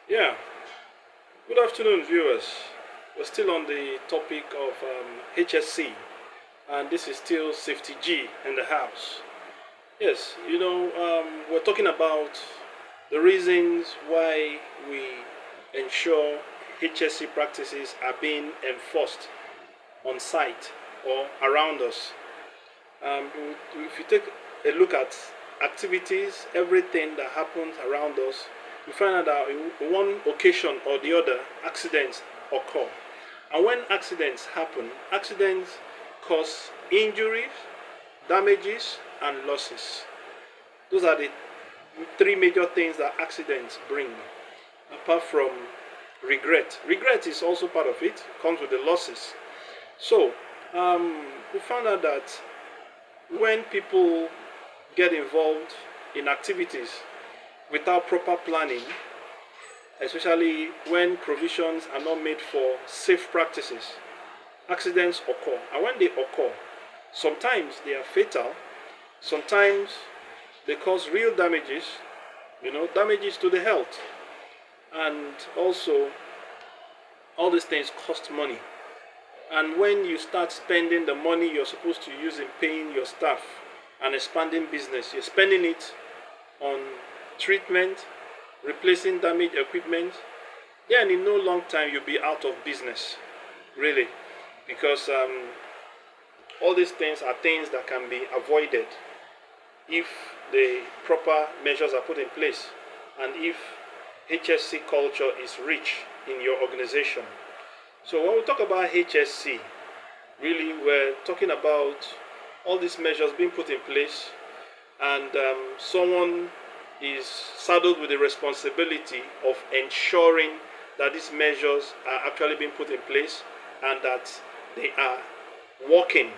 Yeah, good afternoon, viewers. We're still on the topic of HSC, and this is still Safety G in the house. Yes, we're talking about the reasons why we ensure HSC practices are being enforced on site or around us. If you take a look at activities, everything that happens around us, you find out that in one occasion or the other, accidents occur. And when accidents happen, accidents cause injuries, damages, and losses. Those are the three major things that accidents bring, apart from regret. Regret is also part of it, comes with the losses. So, we found out that when people get involved in activities without proper planning, especially when provisions are not made for safe practices, accidents occur. And when they occur, sometimes they are fatal, sometimes they cause real damages, damages to the health. And also, all these things cost money. And when you start spending the money you're supposed to use in paying your staff and expanding business, you're spending it on treatment, replacing damaged equipment, then in no long time you'll be out of business, really, because all these things are things that can be avoided if the proper measures are put in place and if HSC culture is rich in your organization. So when we talk about HSC, really we're talking about all these measures being put in place, and someone is saddled with the responsibility of ensuring that these measures are actually being put in place and that they are working.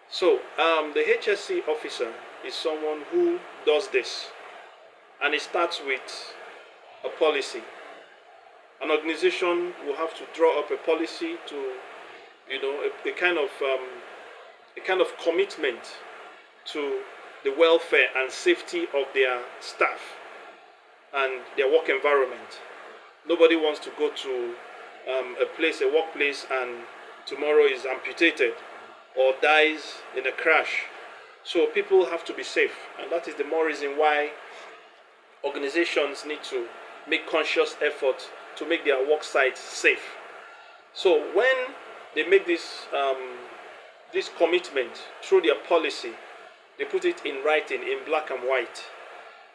So the HSC officer is someone who does this, and it starts with a policy. An organization will have to draw up a policy to, a kind of commitment to the welfare and safety of their staff and their work environment. Nobody wants to go to a workplace, and tomorrow is amputated or dies in a crash. So people have to be safe, and that is the more reason why organizations need to make conscious effort to make their work sites safe. So when they make this commitment through their policy, they put it in writing in black and white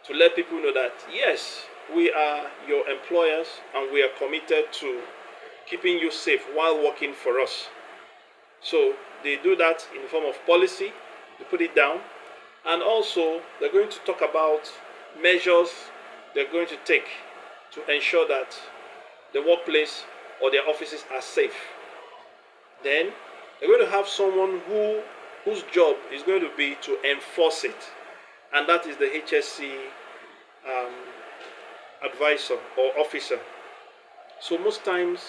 to let people know that yes, we are your employers and we are committed to keeping you safe while working for us. So they do that in the form of policy, they put it down, and also they're going to talk about measures they're going to take to ensure that the workplace or their offices are safe. Then they're going to have someone whose job is going to be to enforce it, and that is the HSC um, advisor or officer. So most times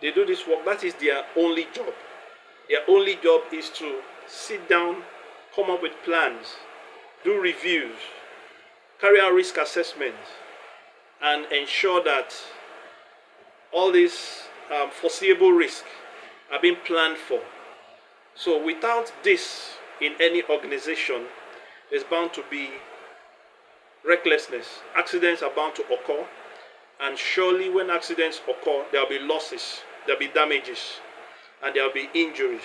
they do this work, that is their only job. Their only job is to sit down, come up with plans, do reviews, carry out risk assessments, and ensure that all these foreseeable risks are being planned for. So without this in any organization, there's bound to be recklessness. Accidents are bound to occur, and surely when accidents occur, there will be losses, there will be damages, and there will be injuries.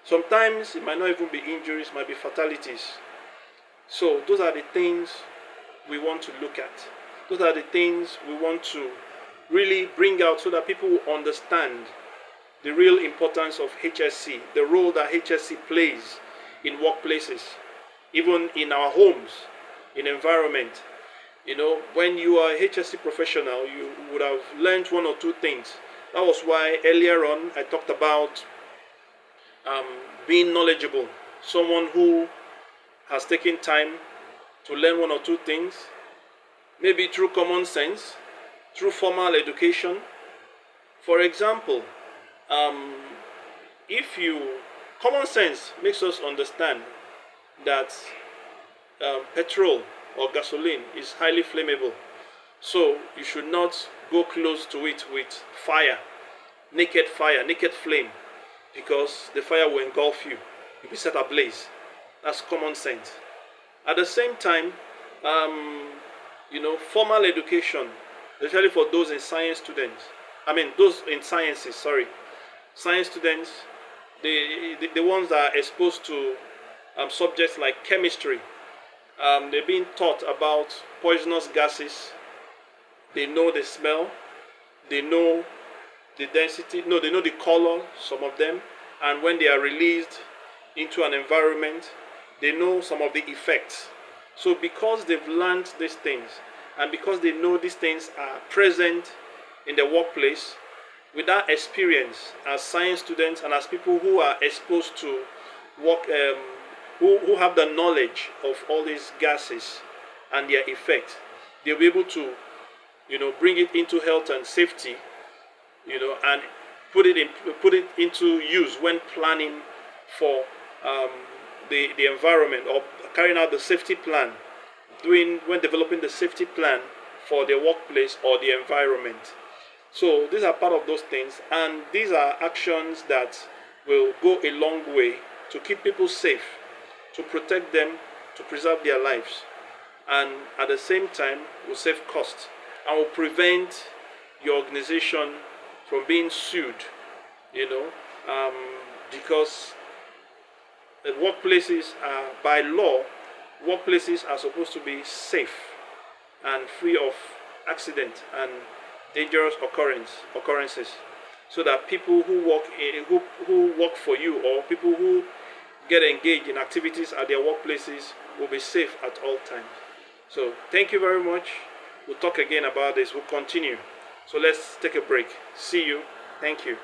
Sometimes it might not even be injuries, it might be fatalities. So those are the things we want to look at. Those are the things we want to really bring out so that people will understand the real importance of HSC, the role that HSC plays in workplaces, even in our homes, in environment. When you are a HSC professional, you would have learned one or two things. That was why earlier on I talked about um, being knowledgeable, someone who has taken time to learn one or two things, maybe through common sense, through formal education. For example, um, if you common sense makes us understand that petrol or gasoline is highly flammable. So you should not go close to it with fire, naked flame, because the fire will engulf you. You'll be set ablaze. That's common sense. At the same time, um, formal education, especially for those in science students, those in sciences, sorry, science students, the ones that are exposed to subjects like chemistry, they're being taught about poisonous gases. They know the smell, they know the density, no, they know the color, some of them, and when they are released into an environment, they know some of the effects. So because they've learned these things, and because they know these things are present in the workplace, with that experience as science students and as people who are exposed to work, who have the knowledge of all these gases and their effects, they'll be able to, bring it into health and safety, and put it into use when planning for um, the environment, or carrying out the safety plan, when developing the safety plan for the workplace or the environment. So these are part of those things, and these are actions that will go a long way to keep people safe, to protect them, to preserve their lives, and at the same time will save costs and will prevent your organization from being sued, you know, um, because workplaces are, by law, workplaces are supposed to be safe and free of accident and dangerous occurrences, so that people who work for you, or people who get engaged in activities at their workplaces, will be safe at all times. So thank you very much. We'll talk again about this. We'll continue. So let's take a break. See you. Thank you.